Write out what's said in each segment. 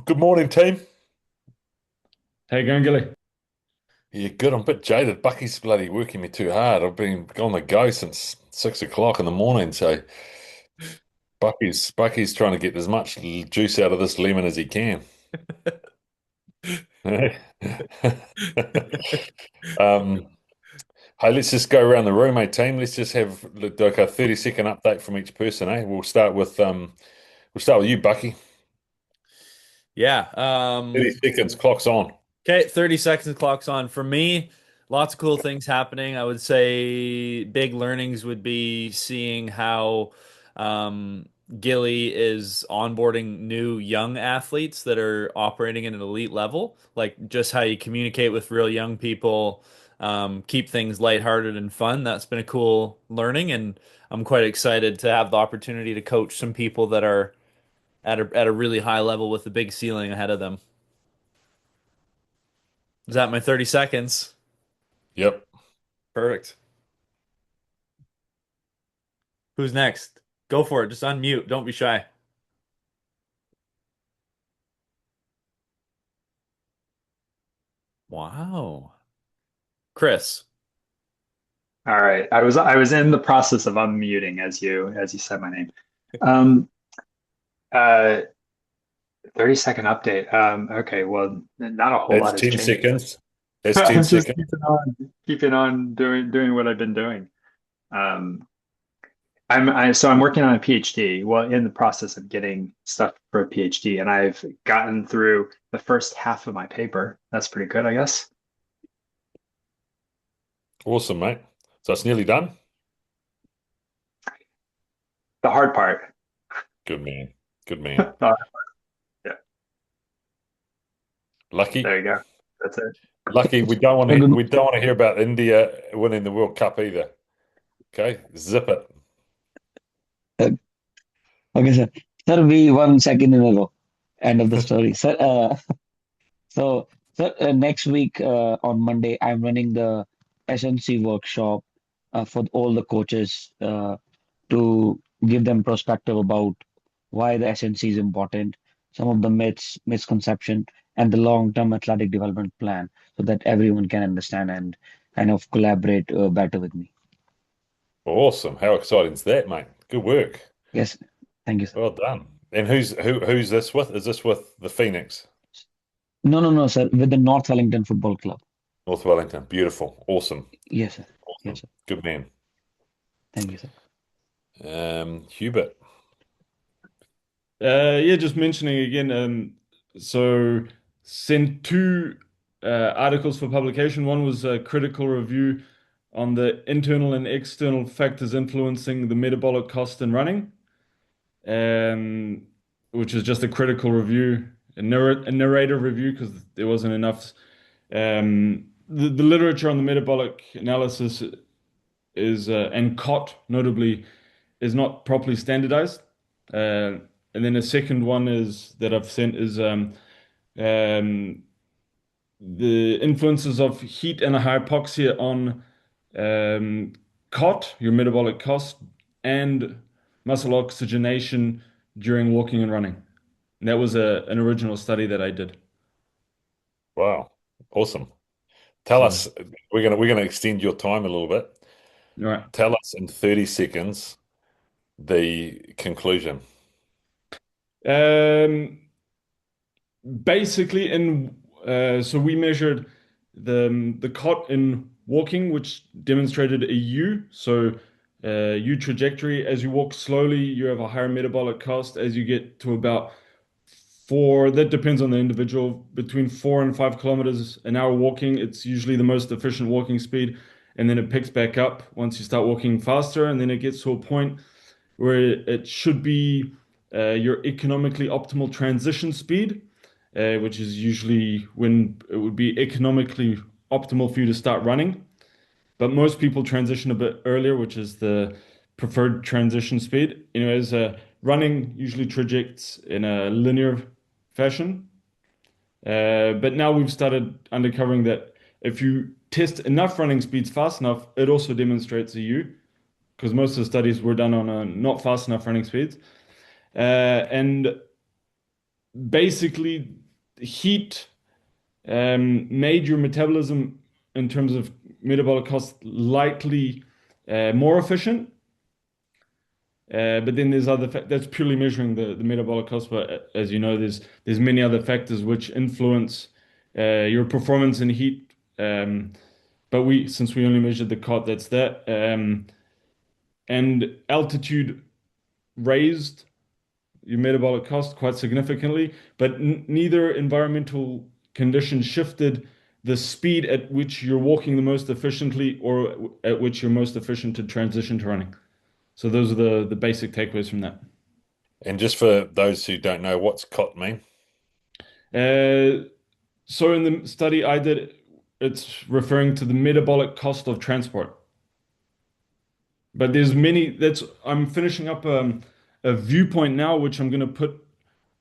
Good morning, team. How you going, Gilly? Yeah, good. I'm a bit jaded. Bucky's bloody working me too hard. I've been on the go since 6 o'clock in the morning. So Bucky's trying to get as much juice out of this lemon as he can. Um, hey, let's just go around the room, eh, team. Let's just have like a 30-second update from each person, eh? We'll start with you, Bucky. Yeah. 30 seconds, clock's on. Okay, 30 seconds clock's on. For me, lots of cool things happening. I would say big learnings would be seeing how um, Gilly is onboarding new young athletes that are operating at an elite level. Like just how you communicate with real young people, keep things lighthearted and fun. That's been a cool learning, and I'm quite excited to have the opportunity to coach some people that are at a really high level with a big ceiling ahead of them. Is that my 30 seconds? Yep. Perfect. Who's next? Go for it. Just unmute. Don't be shy. Wow. Chris. All right. I was in the process of unmuting as you said my name. Um, uh, 30-second update. Okay, well, not a whole That's lot has 10 changed. seconds. That's 10 I'm just seconds. keeping on doing what I've been doing. Um, so I'm working on a PhD. Well, in the process of getting stuff for a PhD, and I've gotten through the first half of my paper. That's pretty good, I guess. Awesome, mate. So it's nearly done. The hard part. Good man. Good man. Yeah, Lucky. there you go. That's it. Lucky. We don't want Oh, to good. we don't want to hear about India winning the World Cup either. Okay? Zip it. uh, Okay, sir. Sir, we won second in a row. End of the story. Sir, so, sir, next week on Monday, I'm running the SNC workshop for all the coaches to give them perspective about why the SNC is important, some of the myths, misconception, and the long-term athletic development plan so that everyone can understand and kind of collaborate better with me. Awesome. How exciting is that, mate? Good work. Yes, thank you, sir. Well done. And who's this with? Is this with the Phoenix? No, no, no, sir, with the North Wellington Football Club. North Wellington. Beautiful. Awesome. Yes, sir. Yes, Awesome. sir. Good man. Thank you, sir. Hubert. Yeah, just mentioning again, so sent two articles for publication. One was a critical review on the internal and external factors influencing the metabolic cost in running, um, which is just a critical review, a narrative review because there wasn't enough. The literature on the metabolic analysis is and COT notably is not properly standardized. And then the second one is that I've sent is um, the influences of heat and hypoxia on um, COT, your metabolic cost, and muscle oxygenation during walking and running. And that was an original study that I did. Wow. Awesome. Tell So, us, we're gonna extend your time a little bit. all right. Tell us in 30 seconds the conclusion. Um, Basically, in so we measured the cot in walking, which demonstrated a U. So U trajectory. As you walk slowly, you have a higher metabolic cost. As you get to about four, that depends on the individual, between 4 and 5 kilometers an hour walking, it's usually the most efficient walking speed. And then it picks back up once you start walking faster, and then it gets to a point where it should be your economically optimal transition speed, which is usually when it would be economically optimal for you to start running. But most people transition a bit earlier, which is the preferred transition speed. As running usually trajects in a linear fashion. But now we've started uncovering that if you test enough running speeds fast enough, it also demonstrates a U, because most of the studies were done on not fast enough running speeds. And basically heat made your metabolism in terms of metabolic cost likely more efficient. But then there's other that's purely measuring the metabolic cost. But as you know, there's many other factors which influence your performance in heat. But since we only measured the COT, that's that. And altitude raised your metabolic cost quite significantly, but neither environmental condition shifted the speed at which you're walking the most efficiently or at which you're most efficient to transition to running. So those are the basic takeaways from that. And just for those who don't know, what's COT mean? So in the study I did, it's referring to the metabolic cost of transport. But there's many that's I'm finishing up a viewpoint now, which I'm going to put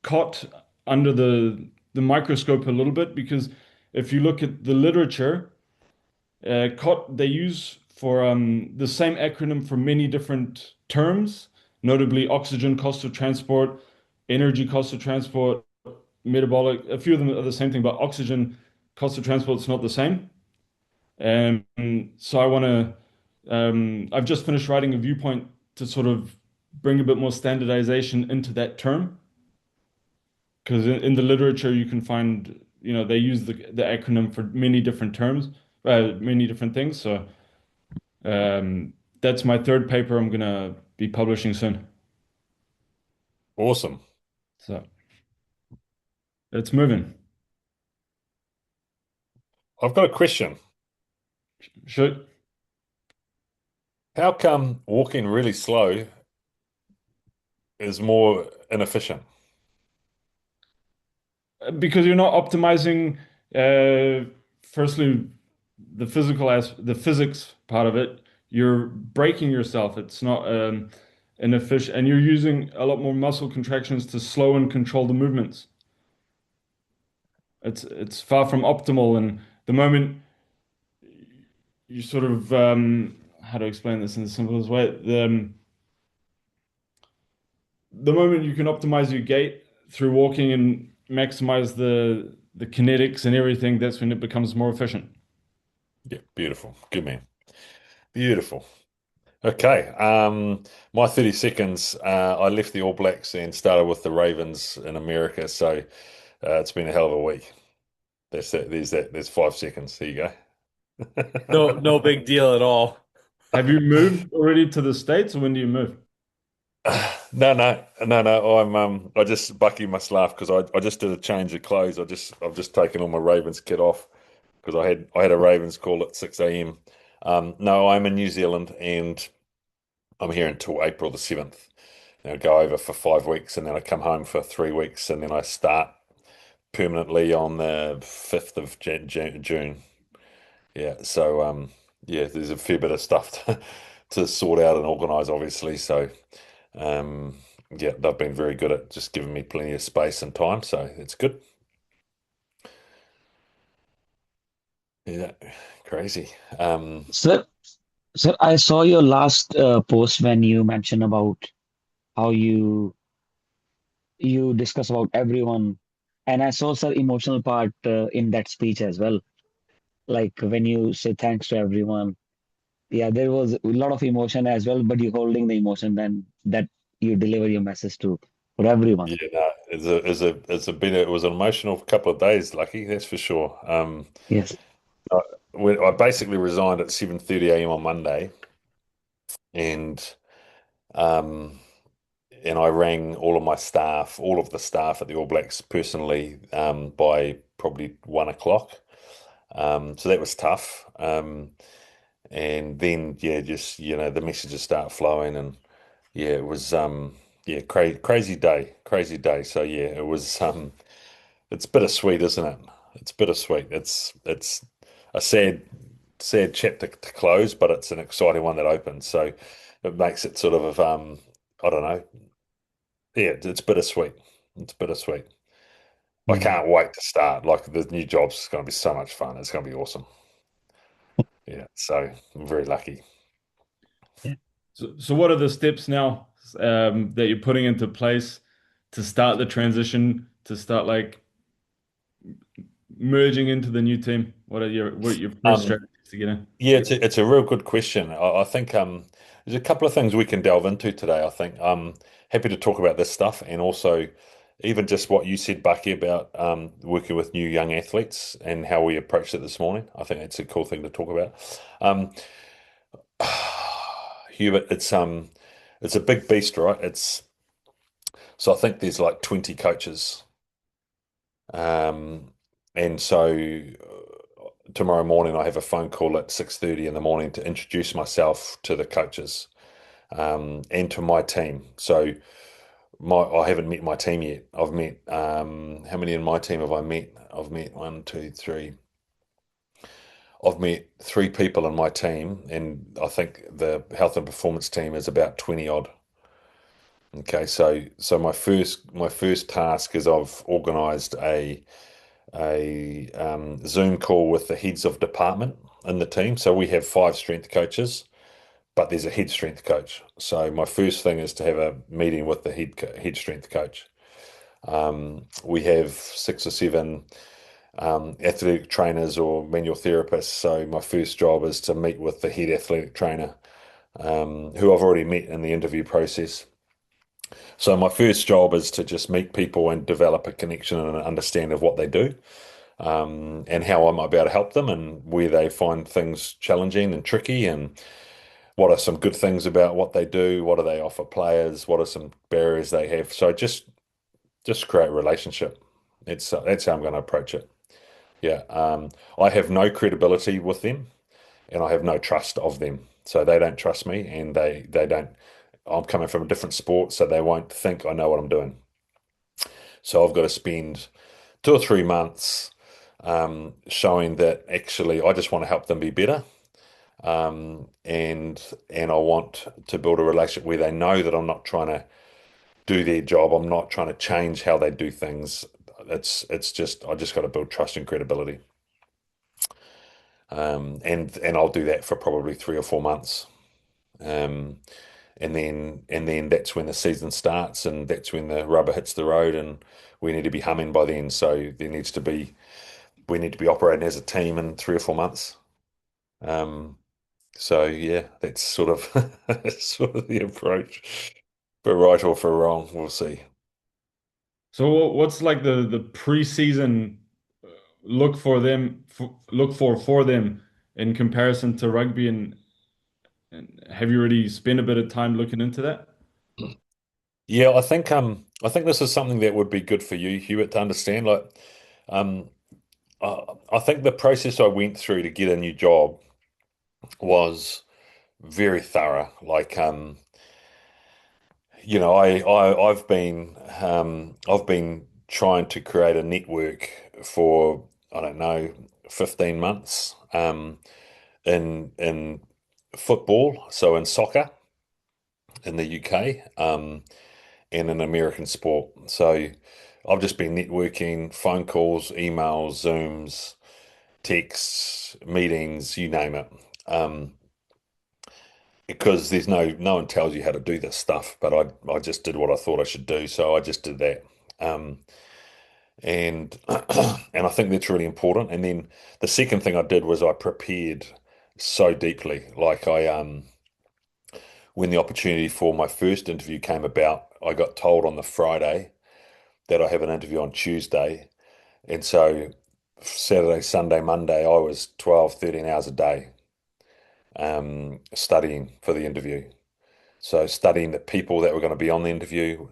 COT under the microscope a little bit because if you look at the literature, COT they use for the same acronym for many different terms, notably oxygen cost of transport, energy cost of transport, metabolic. A few of them are the same thing, but oxygen cost of transport is not the same. So I want to. I've just finished writing a viewpoint to sort of bring a bit more standardization into that term. Because in the literature you can find, they use the acronym for many different terms, many different things. So that's my third paper I'm gonna be publishing soon. Awesome. So it's moving. I've got a question. Should How come walking really slow is more inefficient? because you're not optimizing firstly the physics part of it. You're breaking yourself. It's not an efficient, and you're using a lot more muscle contractions to slow and control the movements. It's far from optimal, and the moment you sort of how to explain this in the simplest way, the moment you can optimize your gait through walking and maximize the kinetics and everything, that's when it becomes more efficient. Yeah, beautiful. Good man. Beautiful. Okay. My 30 seconds, I left the All Blacks and started with the Ravens in America. So it's been a hell of a week. That's that. There's that. There's 5 seconds. There you No, go. no big deal at all. Have you moved already to the States, or when do you move? No, no, no, no. I just Bucky must laugh because I just did a change of clothes. I've just taken all my Ravens kit off because I had a Ravens call at 6 a.m. No, I'm in New Zealand and I'm here until April the 7th. And I go over for 5 weeks and then I come home for 3 weeks and then I start permanently on the 5th of June. Yeah, so yeah, there's a fair bit of stuff to sort out and organise, obviously. So um, yeah, they've been very good at just giving me plenty of space and time, so it's good. Yeah, crazy. Sir, sir, I saw your last post when you mentioned about how you discuss about everyone, and I saw sir emotional part in that speech as well. Like when you say thanks to everyone. Yeah, there was a lot of emotion as well, but you holding the emotion then that you deliver your message to for everyone. Yeah, no, it was an emotional couple of days, Lucky, that's for sure. Yes. I, I basically resigned at 7:30 a.m. on Monday, and um, and I rang all of the staff at the All Blacks personally by probably 1 o'clock. So that was tough. And then yeah, just the messages start flowing, and yeah, it was yeah, crazy day. So yeah, it was it's bittersweet, isn't it? It's bittersweet. It's a sad chapter to close, but it's an exciting one that opens. So it makes it sort of I don't know. Yeah, it's bittersweet. It's bittersweet. I Mm. can't wait to start. Like the new job's going to be so much fun. It's going to be awesome. Yeah, so I'm very lucky. Yeah. So what are the steps now that you're putting into place to start the transition to start like merging into the new team? What are your first Um, strategies to get in? yeah, it's a real good question. I think there's a couple of things we can delve into today. I think I'm happy to talk about this stuff and also even just what you said, Bucky, about working with new young athletes and how we approached it this morning. I think it's a cool thing to talk about. Um, Hubert, it's a big beast, right? It's so I think there's like 20 coaches. Um, and so tomorrow morning I have a phone call at 6:30 in the morning to introduce myself to the coaches and to my team. So I haven't met my team yet. I've met how many in my team have I met? I've met one, two, three. I've met three people in my team, and I think the health and performance team is about 20 odd. Okay, so my first task is I've organised a Zoom call with the heads of department in the team. So we have five strength coaches, but there's a head strength coach. So my first thing is to have a meeting with the head strength coach. We have six or seven athletic trainers or manual therapists. So my first job is to meet with the head athletic trainer, who I've already met in the interview process. So my first job is to just meet people and develop a connection and an understanding of what they do, and how I might be able to help them and where they find things challenging and tricky and what are some good things about what they do, what do they offer players, what are some barriers they have. So just create a relationship. That's how I'm going to approach it. Yeah. I have no credibility with them and I have no trust of them. So they don't trust me and they don't. I'm coming from a different sport, so they won't think I know what I'm doing. So I've got to spend 2 or 3 months showing that actually I just want to help them be better. And I want to build a relationship where they know that I'm not trying to do their job. I'm not trying to change how they do things. It's just I just got to build trust and credibility. And I'll do that for probably 3 or 4 months. Um, and then that's when the season starts, and that's when the rubber hits the road, and we need to be humming by then. So we need to be operating as a team in 3 or 4 months. Um, so yeah, that's sort of that's sort of the approach. For right or for wrong, we'll see. So what's like the preseason look for them in comparison to rugby, and have you already spent a bit of time looking into that? Yeah, I think this is something that would be good for you, Hewitt, to understand. Like, um, I think the process I went through to get a new job was very thorough. Like, I've been trying to create a network for, I don't know, 15 months, in football, so in soccer in the UK, and in American sport. So I've just been networking, phone calls, emails, Zooms, texts, meetings, you name it. Um, because no one tells you how to do this stuff, but I just did what I thought I should do, so I just did that. Um, and and I think that's really important. And then the second thing I did was I prepared so deeply. Like when the opportunity for my first interview came about, I got told on the Friday that I have an interview on Tuesday. And so Saturday, Sunday, Monday, I was 12, 13 hours a day, studying for the interview. So studying the people that were going to be on the interview,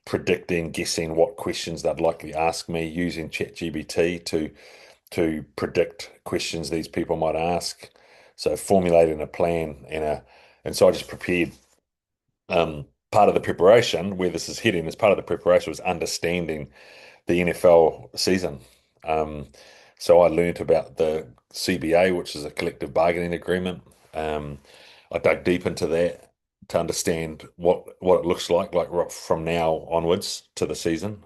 predicting, guessing what questions they'd likely ask me, using ChatGPT to predict questions these people might ask. So formulating a plan and so I just prepared. Part of the preparation, where this is heading, as part of the preparation was understanding the NFL season. Um, so I learnt about the CBA, which is a collective bargaining agreement. Um, I dug deep into that to understand what it looks like from now onwards to the season.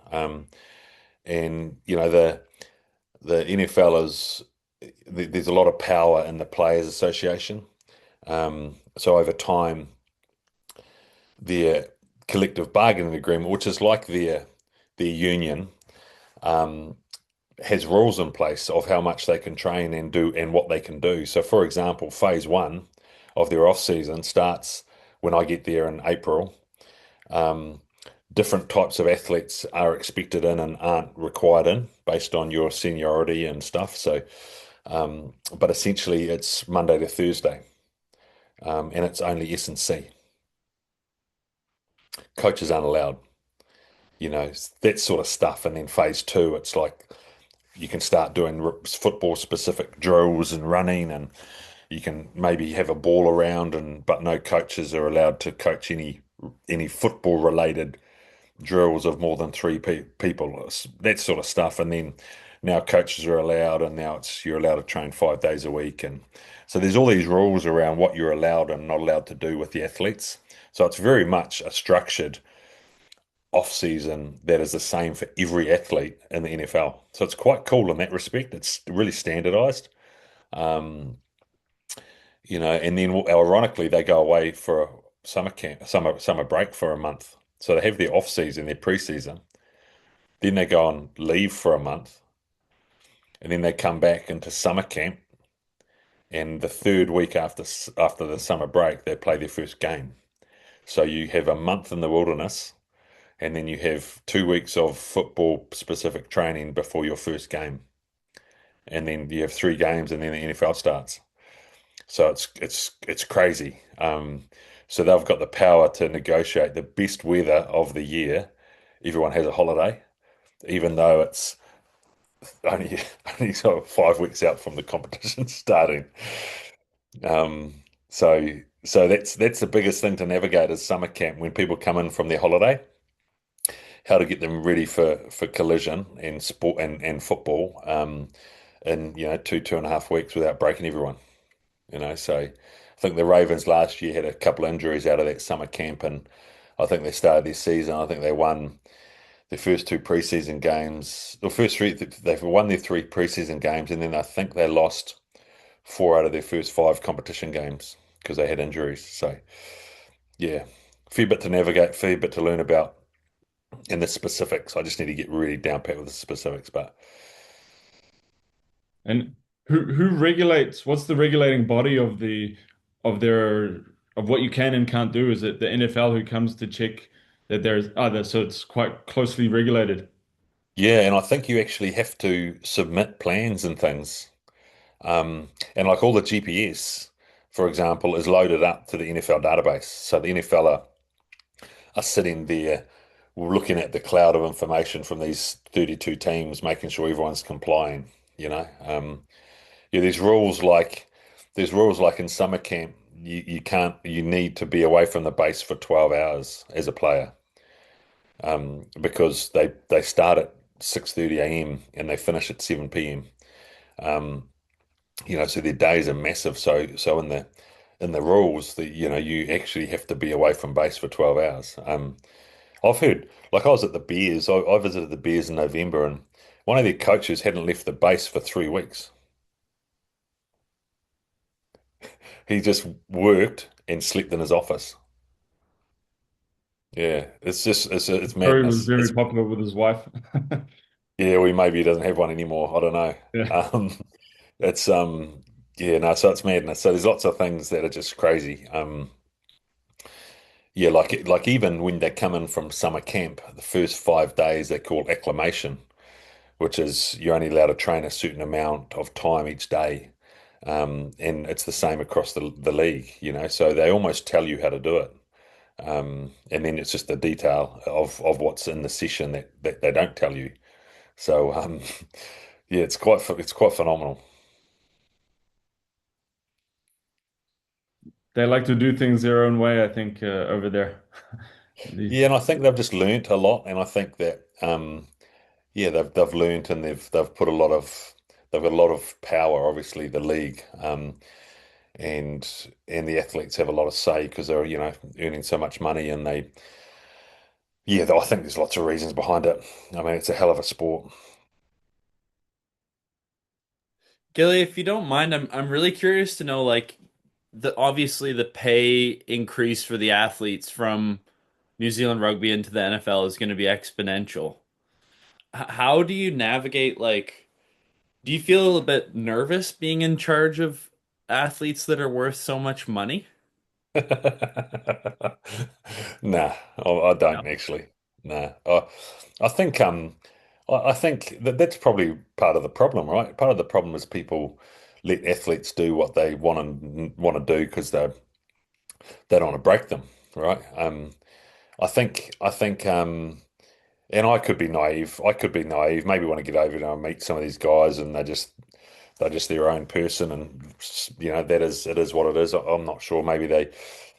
And the NFL there's a lot of power in the Players Association. So over time, their collective bargaining agreement, which is like their their union um, has rules in place of how much they can train and do and what they can do. So, for example, phase one of their off season starts when I get there in April. Um, Different types of athletes are expected in and aren't required in based on your seniority and stuff. So, but essentially, it's Monday to Thursday, and it's only S&C. Coaches aren't allowed, that sort of stuff. And then phase two, it's like you can start doing football specific drills and running, and you can maybe have a ball around, and but no coaches are allowed to coach any football related drills of more than three people, that sort of stuff. And then now coaches are allowed, and now it's you're allowed to train 5 days a week, and so there's all these rules around what you're allowed and not allowed to do with the athletes. So it's very much a structured off season that is the same for every athlete in the NFL. So it's quite cool in that respect. It's really standardized. Um, and then ironically they go away for a summer camp, summer break for a month. So they have their off season, their preseason. Then they go on leave for a month, and then they come back into summer camp. And the third week after the summer break, they play their first game. So you have a month in the wilderness, and then you have 2 weeks of football specific training before your first game, and then you have 3 games, and then the NFL starts. So it's crazy. So they've got the power to negotiate the best weather of the year. Everyone has a holiday, even though it's only only sort of 5 weeks out from the competition starting. Um, so that's the biggest thing to navigate is summer camp when people come in from their holiday, how to get them ready for collision and sport and football in 2.5 weeks without breaking everyone. So I think the Ravens last year had a couple of injuries out of that summer camp, and I think they started their season. I think they won their first 2 preseason games. The first three, they've won their 3 preseason games, and then I think they lost 4 out of their first 5 competition games because they had injuries. So yeah, fair bit to navigate, fair bit to learn about in the specifics. I just need to get really down pat with the specifics, but And who regulates, what's the regulating body of the of their of what you can and can't do? Is it the NFL who comes to check that there's other, so it's quite closely regulated? yeah, and I think you actually have to submit plans and things. And like all the GPS, for example, is loaded up to the NFL database. So the NFL are sitting there looking at the cloud of information from these 32 teams, making sure everyone's complying, you know. Yeah, there's rules like in summer camp, you need to be away from the base for 12 hours as a player. Because they start at 6:30 a.m. and they finish at 7 p.m. Um, so their days are massive. So in the rules that you actually have to be away from base for 12 hours. I've heard, like I was at the Bears, I visited the Bears in November, and one of their coaches hadn't left the base for 3 weeks. He just worked and slept in his office. Yeah, it's just it's Curry was madness. very popular with his wife. Yeah, we maybe he doesn't have one anymore. I don't know. Yeah. It's yeah, no, so it's madness. So there's lots of things that are just crazy. Yeah, like even when they come in from summer camp, the first 5 days they call acclimation, which is you're only allowed to train a certain amount of time each day. And it's the same across the league. So they almost tell you how to do it. And then it's just the detail of what's in the session that they don't tell you. So yeah, it's quite phenomenal. They like to do things their own way, I think, over there. The- Yeah, and I think they've just learnt a lot, and I think that yeah, they've learnt and they've put a lot of they've got a lot of power, obviously, the league, and the athletes have a lot of say because they're earning so much money, and yeah, I think there's lots of reasons behind it. I mean, it's a hell of a sport. Gilly, if you don't mind, I'm really curious to know like the obviously the pay increase for the athletes from New Zealand rugby into the NFL is going to be exponential. how do you navigate like do you feel a bit nervous being in charge of athletes that are worth so much money? Nah, I No. don't actually. Nah, I think I think that that's probably part of the problem, right? Part of the problem is people let athletes do what they want to do because they don't want to break them, right? I think and I could be naive. I could be naive. Maybe when I get over there and meet some of these guys, and they're just their own person, and that is it is what it is. I'm not sure. Maybe they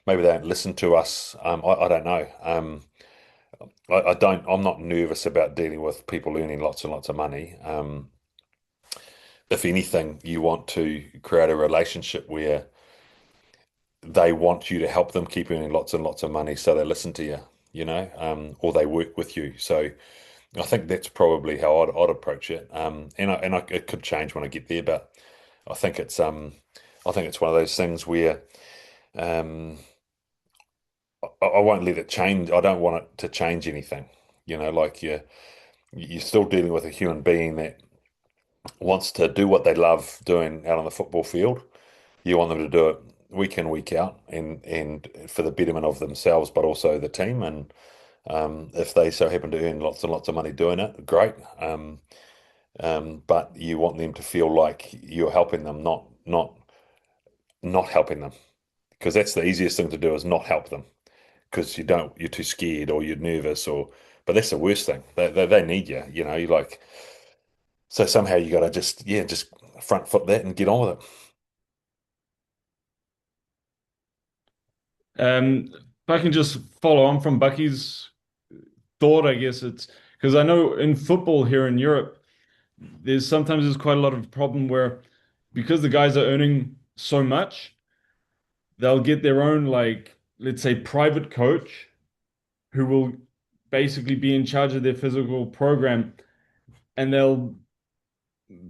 don't listen to us. I don't know. I don't. I'm not nervous about dealing with people earning lots and lots of money. If anything, you want to create a relationship where they want you to help them keep earning lots and lots of money, so they listen to you. Or they work with you. So I think that's probably how I'd approach it. It could change when I get there, but I think I think it's one of those things where um, I won't let it change. I don't want it to change anything. Like you're still dealing with a human being that wants to do what they love doing out on the football field. You want them to do it week in, week out, and for the betterment of themselves, but also the team. And if they so happen to earn lots and lots of money doing it, great. But you want them to feel like you're helping them, not helping them, because that's the easiest thing to do is not help them because you're too scared or you're nervous but that's the worst thing. They need you, you like so somehow you got to just front foot that and get on with it. If I can just follow on from Bucky's thought, I guess it's because I know in football here in Europe, there's quite a lot of problem where because the guys are earning so much, they'll get their own like let's say private coach who will basically be in charge of their physical program, and they'll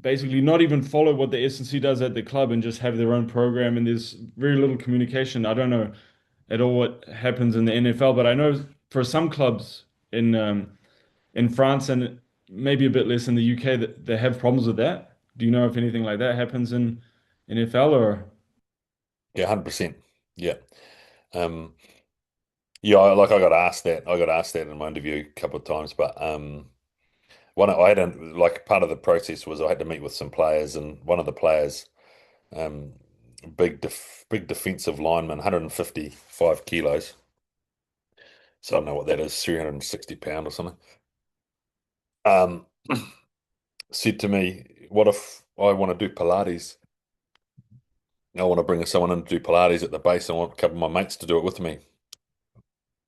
basically not even follow what the S&C does at the club and just have their own program, and there's very little communication. I don't know at all what happens in the NFL, but I know for some clubs in France and maybe a bit less in the UK that they have problems with that. Do you know if anything like that happens in NFL or? Yeah, 100%. Yeah. um yeah, like I got asked that in my interview a couple of times, but one I had like part of the process was I had to meet with some players, and one of the players, um big defensive lineman, 155 kilos. So I don't know what that is, 360 pound or something. Um, said to me, "What if I want to do Pilates? I want to bring someone in to do Pilates at the base. I want a couple of my mates to do it with me.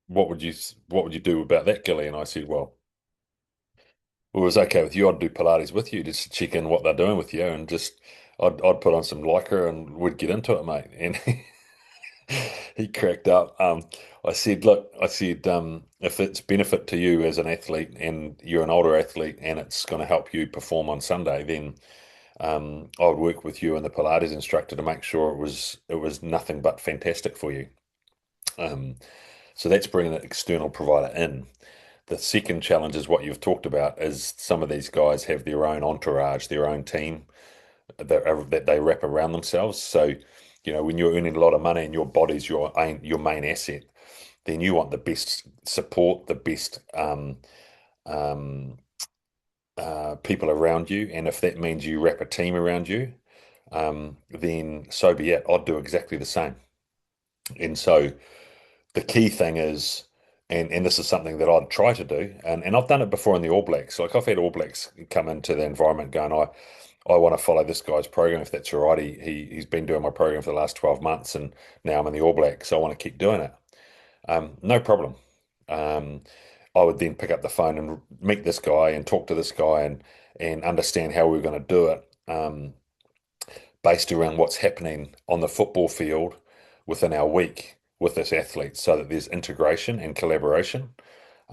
What would you do about that, Gilly?" And I said, "Well, it was okay with you. I'd do Pilates with you just to check in what they're doing with you, and just I'd put on some lycra and we'd get into it, mate." And he cracked up. I said, "Look, if it's benefit to you as an athlete and you're an older athlete and it's going to help you perform on Sunday, then I would work with you and the Pilates instructor to make sure it was nothing but fantastic for you." Um, so that's bringing an external provider in. The second challenge is what you've talked about, is some of these guys have their own entourage, their own team that they wrap around themselves. So, when you're earning a lot of money and your body's your main asset, then you want the best support, the best um, people around you. And if that means you wrap a team around you, then so be it. I'd do exactly the same. And so the key thing is, and this is something that I'd try to do, and I've done it before in the All Blacks. Like I've had All Blacks come into the environment going, I want to follow this guy's program if that's all right. He's been doing my program for the last 12 months, and now I'm in the All Blacks, so I want to keep doing it. No problem. Um, I would then pick up the phone and meet this guy and talk to this guy and understand how we're going to do it, based around what's happening on the football field within our week with this athlete, so that there's integration and collaboration.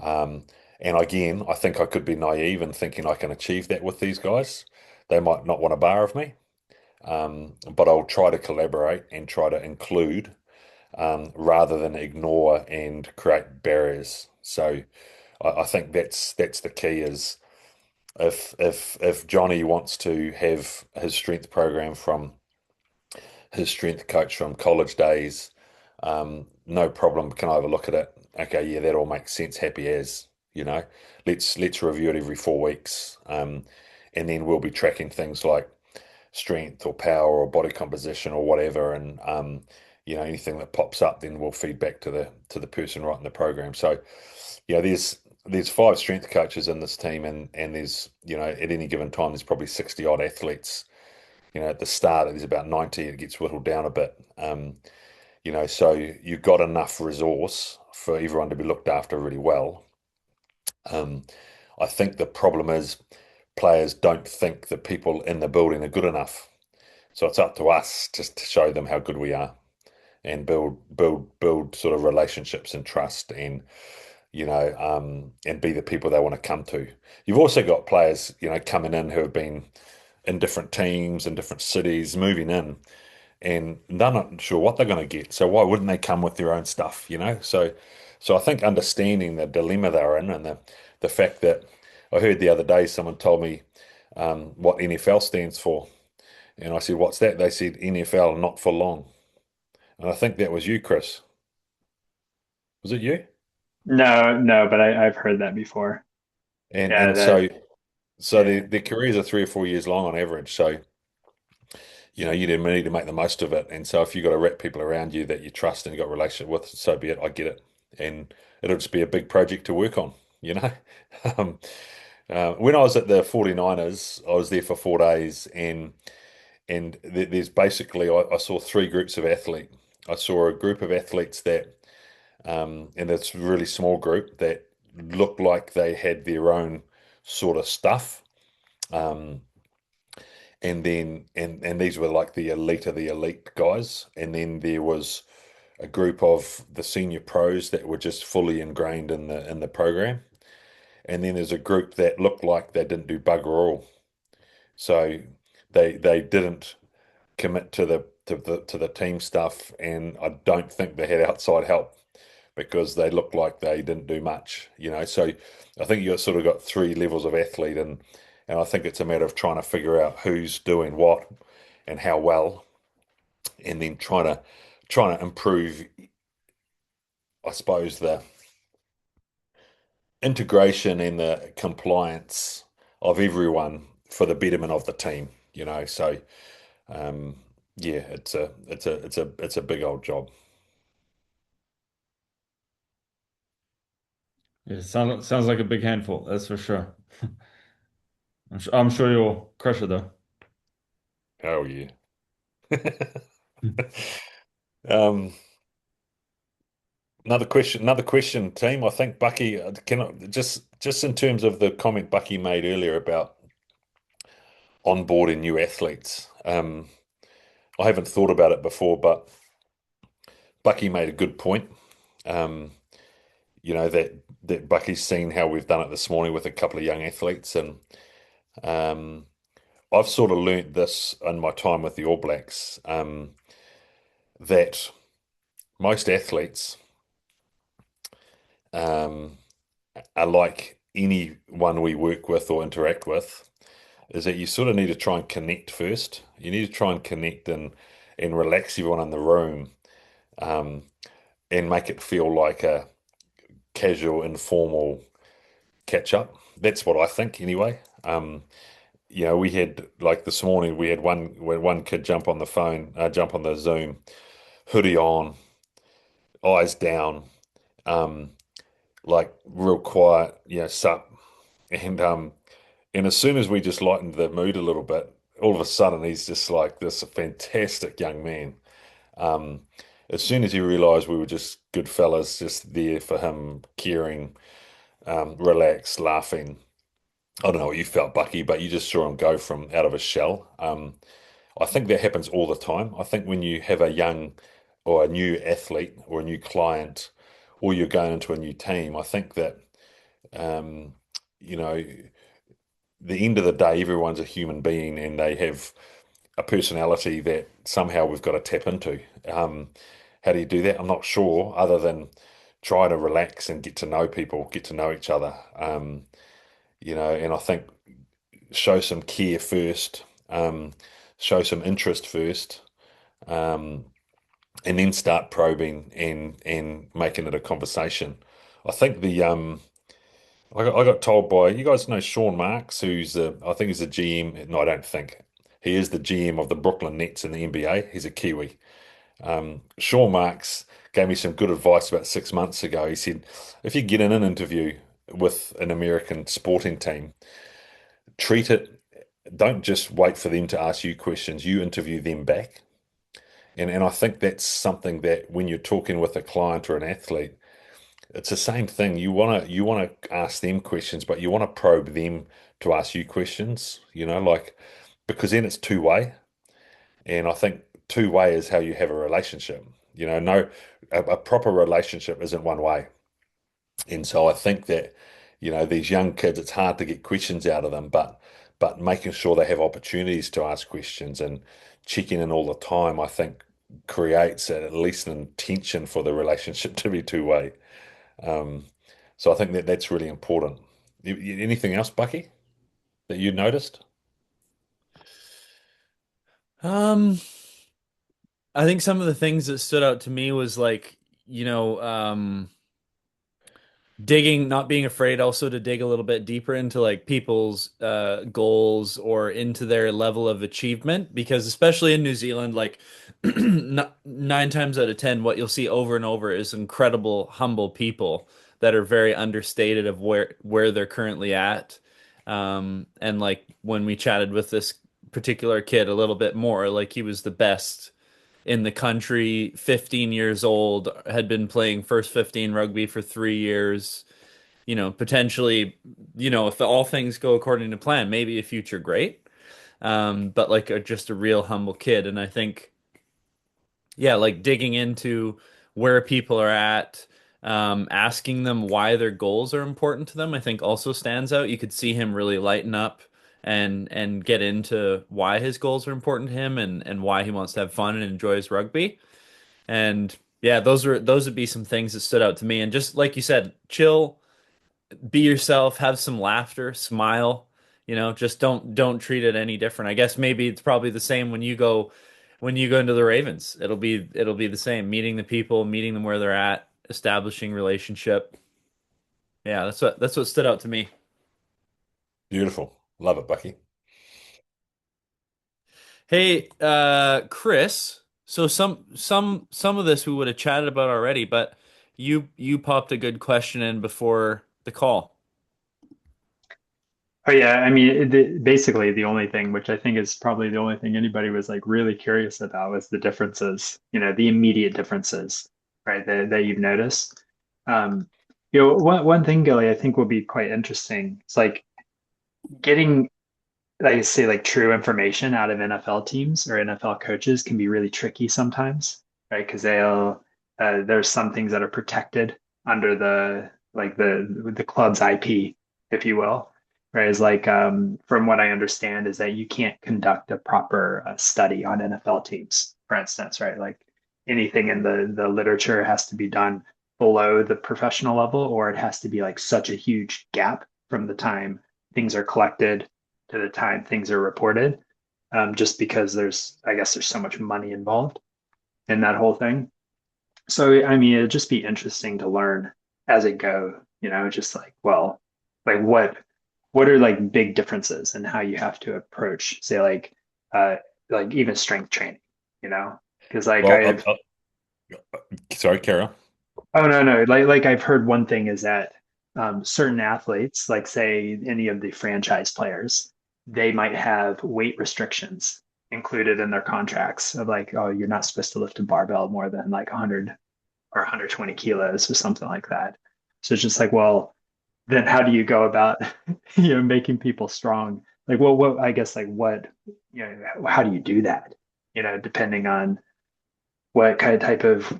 Um, and again, I think I could be naive in thinking I can achieve that with these guys. They might not want a bar of me, but I'll try to collaborate and try to include, rather than ignore and create barriers. So I think that's the key is if Johnny wants to have his strength program from his strength coach from college days, no problem. Can I have a look at it? Okay, yeah, that all makes sense. Happy as, you know. Let's review it every 4 weeks, and then we'll be tracking things like strength or power or body composition or whatever, and anything that pops up, then we'll feed back to the person writing the program. So, there's five strength coaches in this team, and there's at any given time there's probably 60 odd athletes. At the start there's about 90. It gets whittled down a bit. So you've got enough resource for everyone to be looked after really well. Um, I think the problem is players don't think the people in the building are good enough. So it's up to us just to show them how good we are and build sort of relationships and trust, and be the people they want to come to. You've also got players, coming in who have been in different teams in different cities, moving in, and they're not sure what they're going to get. So why wouldn't they come with their own stuff? So I think understanding the dilemma they're in, and the fact that I heard the other day someone told me what NFL stands for, and I said, "What's that?" They said, "NFL, not for long." And I think that was you, Chris. Was it you? No, no, but I've heard that before. And Yeah, and that so their careers are 3 or 4 years long on average. So you need to make the most of it. And so if you've got to wrap people around you that you trust and you've got a relationship with, so be it. I get it. And it'll just be a big project to work on, you know. Um, when I was at the 49ers, I was there for 4 days, and there's basically I saw three groups of athlete. I saw a group of athletes that, and it's a really small group that looked like they had their own sort of stuff. Um, and these were like the elite of the elite guys. And then there was a group of the senior pros that were just fully ingrained in the program. And then there's a group that looked like they didn't do bugger all. So they didn't commit to the team stuff, and I don't think they had outside help because they looked like they didn't do much. So I think you sort of got three levels of athlete, and I think it's a matter of trying to figure out who's doing what and how well, and then trying to improve, I suppose, the integration and the compliance of everyone for the betterment of the team. So yeah, it's a big old job. Yeah, sounds like a big handful, that's for sure. I'm sure you'll crush it though. Oh yeah. Um, another question, team. I think Bucky, can I, just in terms of the comment Bucky made earlier about onboarding new athletes. I haven't thought about it before, but Bucky made a good point. Um, that Bucky's seen how we've done it this morning with a couple of young athletes, and um, I've sort of learnt this in my time with the All Blacks, that most athletes um, are like anyone we work with or interact with, is that you sort of need to try and connect first. You need to try and connect and relax everyone in the room, um, and make it feel like a casual, informal catch up. That's what I think anyway. We had like this morning, we had one kid jump on the phone, jump on the Zoom, hoodie on, eyes down, um, like real quiet, sup. And as soon as we just lightened the mood a little bit, all of a sudden he's just like this fantastic young man. Um, as soon as he realized we were just good fellas, just there for him, caring, relaxed, laughing. I don't know what you felt, Bucky, but you just saw him go from out of his shell. I think that happens all the time. I think when you have a young or a new athlete or a new client, or you're going into a new team, I think that um, you know, the end of the day, everyone's a human being and they have a personality that somehow we've got to tap into. How do you do that? I'm not sure, other than try to relax and get to know people, get to know each other. And I think show some care first, show some interest first, um, and then start probing and making it a conversation. I think I got told by, you guys know Sean Marks, I think he's the GM. No, I don't think he is the GM of the Brooklyn Nets in the NBA. He's a Kiwi. Sean Marks gave me some good advice about 6 months ago. He said, if you get in an interview with an American sporting team, treat it, don't just wait for them to ask you questions, you interview them back. And I think that's something that when you're talking with a client or an athlete, it's the same thing. You want to ask them questions, but you want to probe them to ask you questions, like because then it's two way. And I think two way is how you have a relationship. No, a proper relationship isn't one way. And so I think that, these young kids, it's hard to get questions out of them, but making sure they have opportunities to ask questions and checking in all the time, I think creates at least an intention for the relationship to be two way. Um, so I think that that's really important. Anything else, Bucky, that you noticed? Um, I think some of the things that stood out to me was like, digging, not being afraid also to dig a little bit deeper into like people's goals or into their level of achievement, because especially in New Zealand, like 9 times out of 10, what you'll see over and over is incredible, humble people that are very understated of where they're currently at. And like when we chatted with this particular kid a little bit more, like he was the best in the country, 15 years old, had been playing first 15 rugby for 3 years, potentially, if all things go according to plan, maybe a future great. But like just a real humble kid. And I think, yeah, like digging into where people are at, asking them why their goals are important to them, I think also stands out. You could see him really lighten up and get into why his goals are important to him and why he wants to have fun and enjoy his rugby. And yeah, those would be some things that stood out to me. And just like you said, chill, be yourself, have some laughter, smile, just don't treat it any different. I guess maybe it's probably the same when you go into the Ravens. It'll be the same, meeting the people, meeting them where they're at, establishing relationship. Yeah, that's what stood out to me. Beautiful. Love it, Bucky. Hey, Chris, so some of this we would have chatted about already, but you popped a good question in before the call. Oh yeah, I mean, basically the only thing, which I think is probably the only thing anybody was like really curious about, was the differences, the immediate differences, right? That you've noticed. Um, one thing, Gilly, I think will be quite interesting. It's like getting, like I say, like true information out of NFL teams or NFL coaches can be really tricky sometimes, right? Because there's some things that are protected under the club's IP, if you will. Whereas, like, from what I understand, is that you can't conduct a proper study on NFL teams, for instance, right? Like anything in the literature has to be done below the professional level, or it has to be like such a huge gap from the time things are collected to the time things are reported, just because I guess there's so much money involved in that whole thing. So, I mean, it'd just be interesting to learn as it go, just like, well, like what are like big differences in how you have to approach, say, uh, like even strength training, you know? Because like Well, I've sorry, Kara. Oh no, like I've heard one thing is that certain athletes, like say any of the franchise players, they might have weight restrictions included in their contracts of like, oh, you're not supposed to lift a barbell more than like 100 or 120 kilos or something like that. So it's just like, well, then how do you go about, making people strong? Like, what I guess like what, how do you do that? Depending on what kind of type of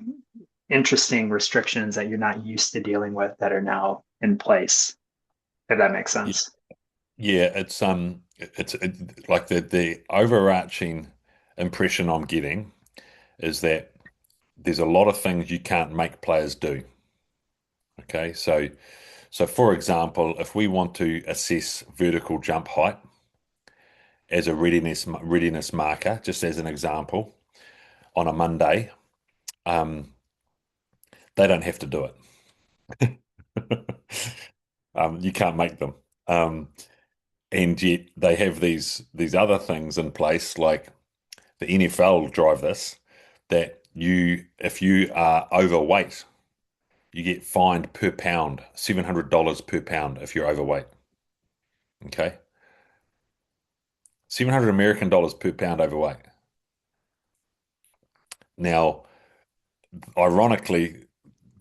interesting restrictions that you're not used to dealing with that are now in place, if that makes Y- sense. Yeah, like the overarching impression I'm getting is that there's a lot of things you can't make players do. Okay, so for example, if we want to assess vertical jump height, as a readiness marker, just as an example, on a Monday, um, they don't have to do it. You can't make them. Um, and yet they have these other things in place, like the NFL drive this, that if you are overweight, you get fined per pound, $700 per pound if you're overweight. Okay. 700 American dollars per pound overweight. Now, ironically,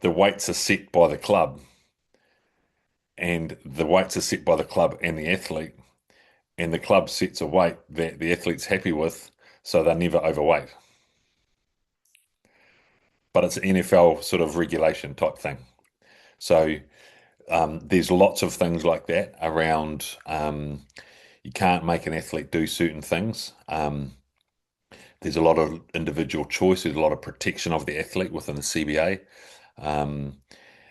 the weights are set by the club, and the weights are set by the club and the athlete, and the club sets a weight that the athlete's happy with, so they're never overweight. But it's an NFL sort of regulation type thing. So there's lots of things like that around. You can't make an athlete do certain things. There's a lot of individual choice. There's a lot of protection of the athlete within the CBA. Um,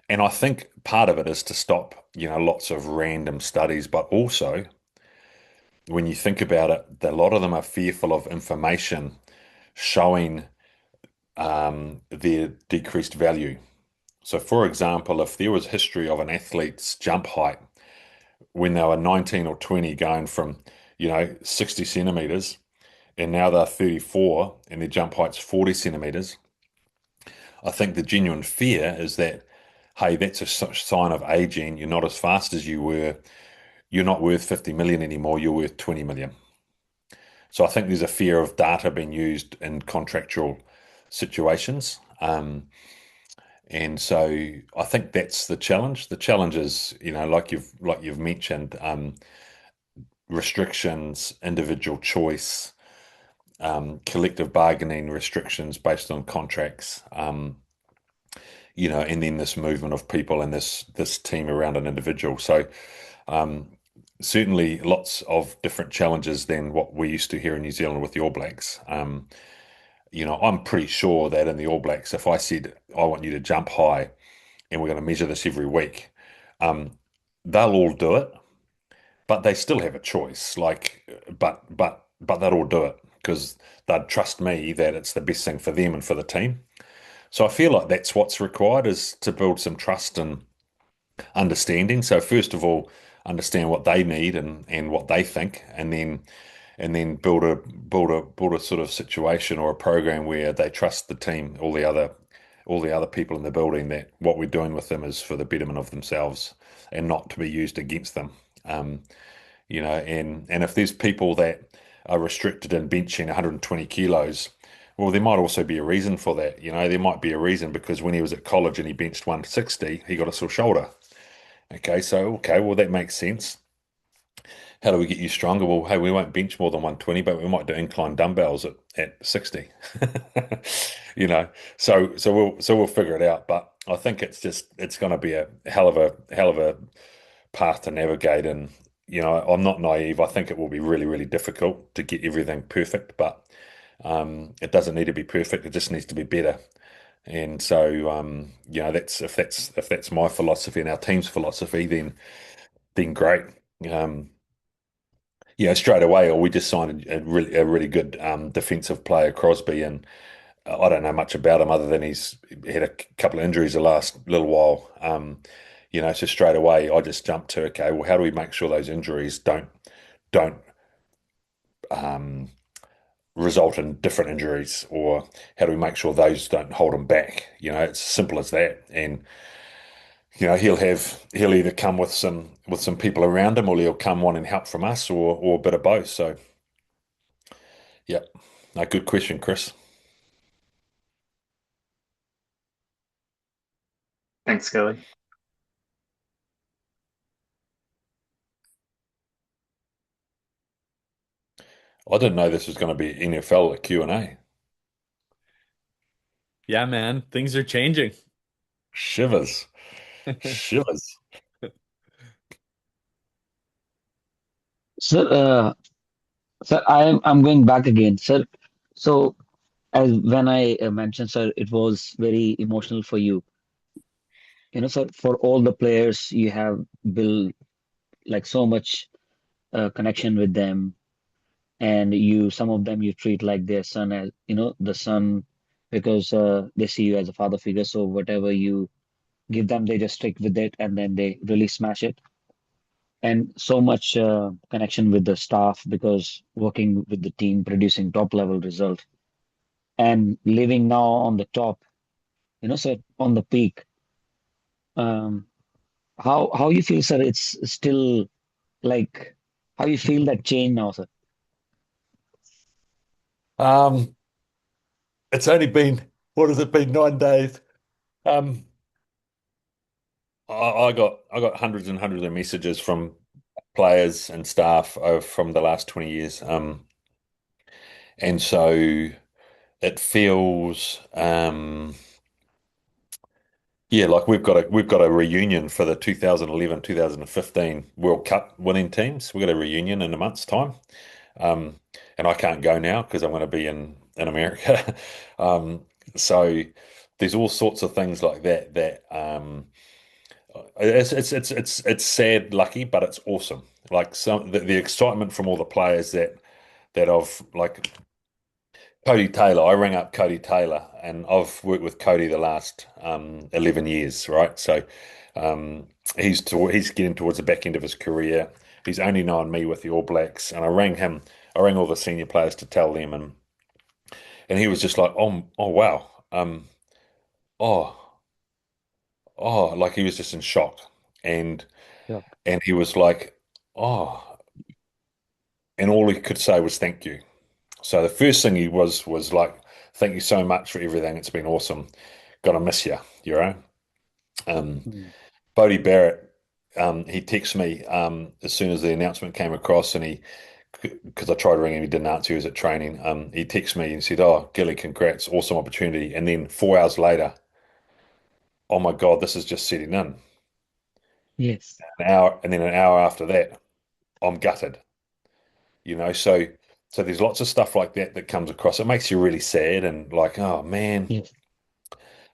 and I think part of it is to stop, lots of random studies, but also when you think about it, a lot of them are fearful of information showing their decreased value. So, for example, if there was history of an athlete's jump height when they were 19 or 20 going from, 60 centimeters, and now they're 34 and their jump height's 40 centimeters, I think the genuine fear is that, hey, that's a sign of aging. You're not as fast as you were. You're not worth 50 million anymore. You're worth 20 million. So I think there's a fear of data being used in contractual situations. And so I think that's the challenge. The challenge is, like you've mentioned, restrictions, individual choice, collective bargaining restrictions based on contracts, and then this movement of people and this team around an individual. So um, certainly lots of different challenges than what we used to here in New Zealand with the All Blacks. I'm pretty sure that in the All Blacks, if I said I want you to jump high and we're going to measure this every week, um, they'll all do it, but they still have a choice. But they'll all do it because they'd trust me that it's the best thing for them and for the team. So I feel like that's what's required, is to build some trust and understanding. So first of all, understand what they need and what they think, and then build a sort of situation or a program where they trust the team, all the other people in the building, that what we're doing with them is for the betterment of themselves and not to be used against them. And if there's people that are restricted in benching 120 kilos, well, there might also be a reason for that. There might be a reason because when he was at college and he benched 160, he got a sore shoulder. Okay, well, that makes sense. How do we get you stronger? Well, hey, we won't bench more than 120, but we might do incline dumbbells at 60. You know, so we'll figure it out. But I think it's going to be a hell of a path to navigate. And I'm not naive. I think it will be really, really difficult to get everything perfect, but it doesn't need to be perfect. It just needs to be better. And so, that's if that's my philosophy and our team's philosophy, then great. Um, Straight away, or we just signed a really good defensive player, Crosby, and I don't know much about him other than he's had a couple of injuries the last little while. So straight away, I just jumped to, okay, well, how do we make sure those injuries don't um, result in different injuries, or how do we make sure those don't hold him back? It's as simple as that. And he'll either come with some people around him, or he'll come wanting help from us, or a bit of both. So yeah, no, good question, Chris. Thanks, Scully. I didn't know this was going to be NFL Q&A. Yeah, man, things are changing. Shivers, shivers. Sir, sir, I'm going back again, sir. So as when I mentioned, sir, it was very emotional for you. Sir, for all the players you have built like so much connection with them. and some of them you treat like their son, as the son, because they see you as a father figure. So whatever you give them, they just stick with it, and then they really smash it. And so much connection with the staff, because working with the team, producing top level result, and living now on the top, so on the peak. Um, how you feel, sir? It's still like, how you feel that change now, sir? Um, it's only been, what has it been, 9 days? Um, I got hundreds and hundreds of messages from players and staff from the last 20 years. And so it feels, yeah, like we've got a reunion for the 2011, 2015 World Cup winning teams. We've got a reunion in a month's time. Um, and I can't go now because I'm going to be in America. Um, so there's all sorts of things like that. It's sad, lucky, but it's awesome. Like the excitement from all the players that I've like Cody Taylor. I rang up Cody Taylor, and I've worked with Cody the last 11 years, right? So he's getting towards the back end of his career. He's only known me with the All Blacks, and I rang him. I rang all the senior players to tell them, and he was just like, oh wow, oh like he was just in shock, and Yeah. and he was like, oh, and all he could say was thank you. So the first thing he was like, thank you so much for everything. It's been awesome. Gonna miss you, you know. Um, Mm. Bodie Barrett, he texted me as soon as the announcement came across, and because I tried ringing him, he didn't answer. He was at training. He texted me and said, "Oh, Gilly, congrats, awesome opportunity." And then 4 hours later, "Oh my God, this is just setting in." Yes. An hour, and then an hour after that, I'm gutted. So there's lots of stuff like that comes across. It makes you really sad and like, oh man. Yes.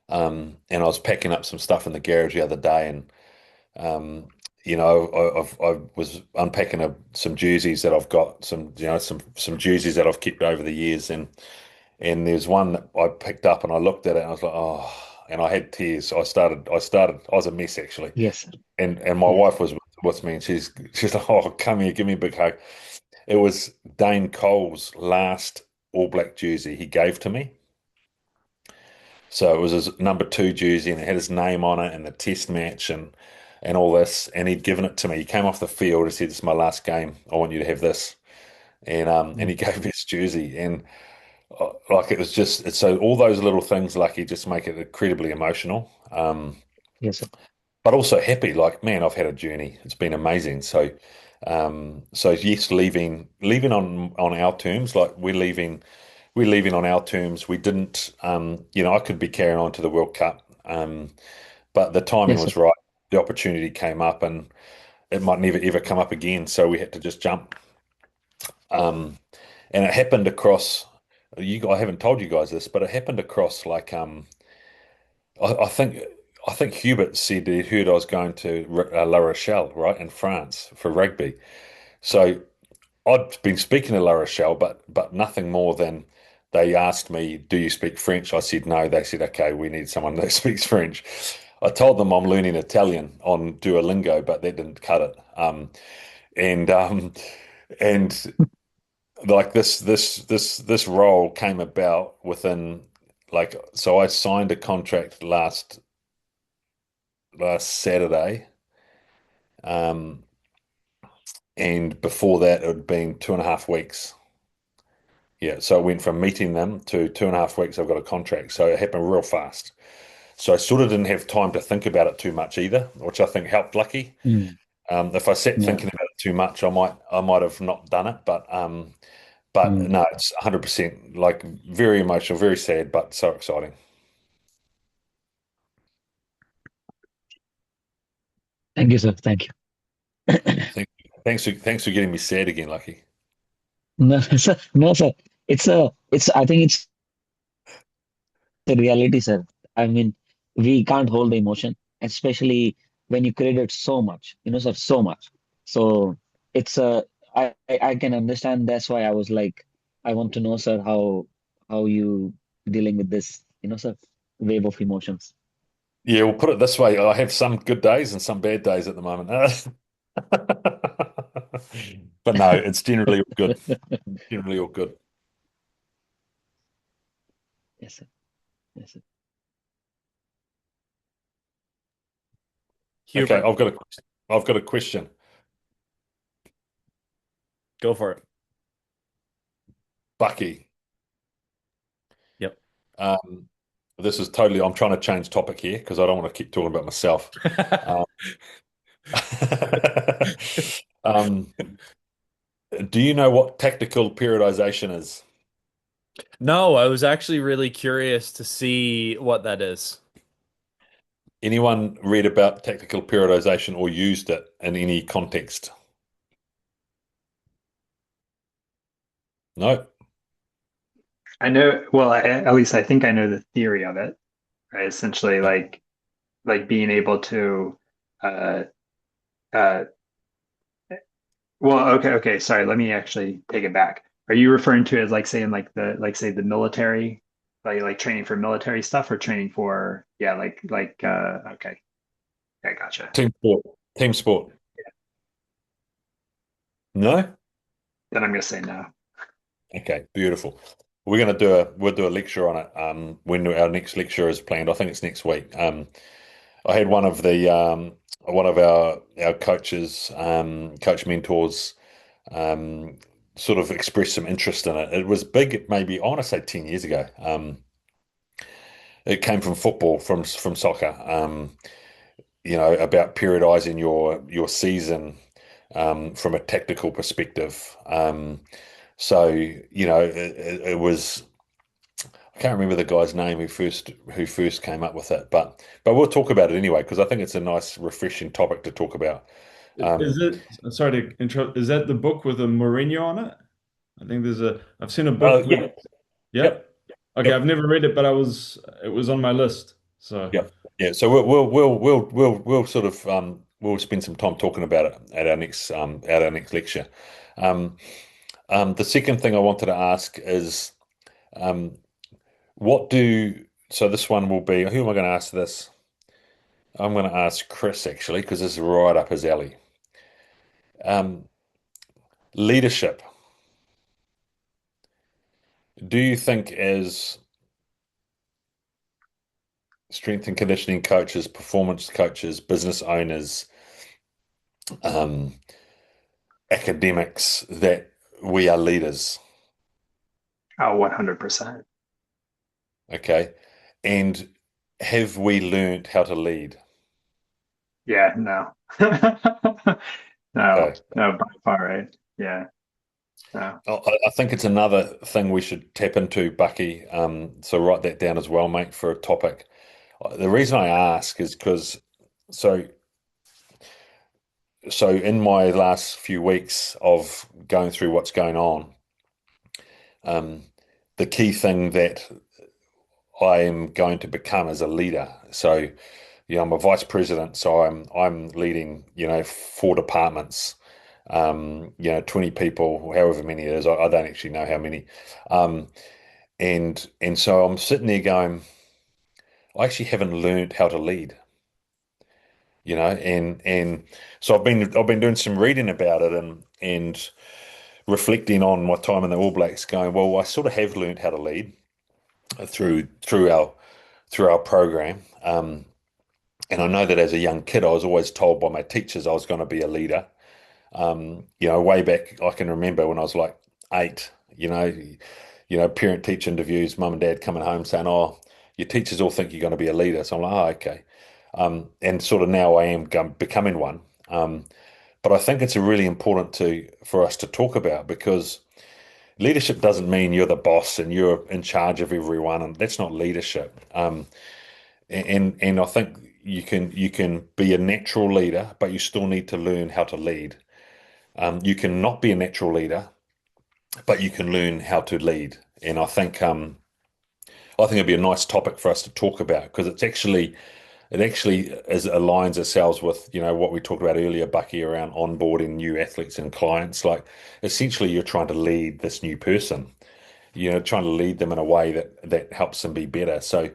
And I was packing up some stuff in the garage the other day, and Um, I was unpacking some jerseys that I've got, some jerseys that I've kept over the years, and there's one that I picked up and I looked at it and I was like, oh, and I had tears. I was a mess actually, Yes, sir. and my Yes. wife was with me, and she's like, oh, come here, give me a big hug. It was Dane Cole's last All Black jersey he gave to me. So it was his number 2 jersey, and it had his name on it and the test match and all this. And he'd given it to me. He came off the field and said, "This is my last game. I want you to have this." And Mm. he gave me his jersey, and like it was just so all those little things, lucky, just make it incredibly emotional. Yes, sir. But also happy. Like, man, I've had a journey. It's been amazing. So yes, leaving on our terms. Like we're leaving on our terms. We didn't, I could be carrying on to the World Cup, but the timing Yes, sir. was right. The opportunity came up, and it might never ever come up again. So we had to just jump. Um, and it happened across. I haven't told you guys this, but it happened across like I think Hubert said he heard I was going to La Rochelle, right, in France for rugby. So I'd been speaking to La Rochelle, but nothing more than they asked me, "Do you speak French?" I said no. They said, "Okay, we need someone that speaks French." I told them I'm learning Italian on Duolingo, but that didn't cut it. And and like this role came about within like so I signed a contract last Saturday, um, and before that it had been 2.5 weeks. Yeah, so I went from meeting them to 2.5 weeks. I've got a contract, so it happened real fast. So I sort of didn't have time to think about it too much either, which I think helped Lucky. Mm. If I sat Yeah. thinking about it too much, I might have not done it. But Mm. no, it's 100% like very emotional, very sad, but so exciting. Thank you, sir. Thank you. Thanks for getting me sad again, Lucky. No, sir. No, sir. I think it's the reality, sir. I mean, we can't hold the emotion, especially when you created so much, sir, so much. So it's I can understand. That's why I was like, I want to know, sir, how you dealing with this, sir, wave of emotions. Yeah, we'll put it this way. I have some good days and some bad days at the moment. But no, it's generally all good. Generally all good. Yes, sir. Yes, sir. Okay, Hubert, I've got a question. go for it. Bucky. Yep. Um, this is totally, I'm trying to change topic here because I don't want to keep talking about myself. Um, um, do you know what tactical periodization is? No, I was actually really curious to see what that is. Anyone read about tactical periodization or used it in any context? No? I know, well, at least I think I know the theory of it, right? Essentially, like being able to, uh, uh, well, okay, sorry. Let me actually take it back. Are you referring to it as like saying like say the military, like training for military stuff or training for, yeah, okay, I gotcha. Team sport. Team sport. No? Then I'm gonna say no. Okay, beautiful. We'll do a lecture on it when our next lecture is planned. I think it's next week. I had one of our coaches, coach mentors, um, sort of express some interest in it. It was big, maybe I want to say 10 years ago. It came from football, from soccer. About periodizing your season from a tactical perspective. It was. I can't remember the guy's name who first came up with it, but we'll talk about it anyway because I think it's a nice, refreshing topic to talk about. Um, Is it, sorry to interrupt, is that the book with a Mourinho on it? I think I've seen a book with, yeah, yep. yep, Okay, yep. I've never read it, but it was on my list. So, Yeah, yeah. So we'll sort of we'll spend some time talking about it at our next lecture. Um, the second thing I wanted to ask is um, what do so this one will be. Who am I going to ask this? I'm going to ask Chris actually because this is right up his alley. Um, leadership. Do you think as strength and conditioning coaches, performance coaches, business owners, um, academics that we are leaders? Oh, 100%. Okay. And have we learned how to lead? Yeah, no. No, Okay. no, by far, right? Yeah, no. I think it's another thing we should tap into, Bucky. So write that down as well, mate, for a topic. The reason I ask is because so so in my last few weeks of going through what's going on, um, the key thing that I am going to become as a leader. So, I'm a vice president, so I'm leading, 4 departments, 20 people, however many it is. I don't actually know how many. Um, and so I'm sitting there going, I actually haven't learned how to lead, and so I've been doing some reading about it and reflecting on my time in the All Blacks, going, well, I sort of have learned how to lead through our program. And I know that as a young kid, I was always told by my teachers I was going to be a leader. Way back, I can remember when I was like 8. Parent-teacher interviews, mum and dad coming home saying, "Oh, your teachers all think you're going to be a leader." So I'm like, "Oh, okay." And sort of now I am becoming one. But I think it's a really important for us to talk about because leadership doesn't mean you're the boss and you're in charge of everyone, and that's not leadership. And I think you can be a natural leader, but you still need to learn how to lead. You can not be a natural leader, but you can learn how to lead. And I think it'd be a nice topic for us to talk about because it's actually it actually aligns ourselves with, what we talked about earlier, Bucky, around onboarding new athletes and clients. Like essentially you're trying to lead this new person, trying to lead them in a way that helps them be better. So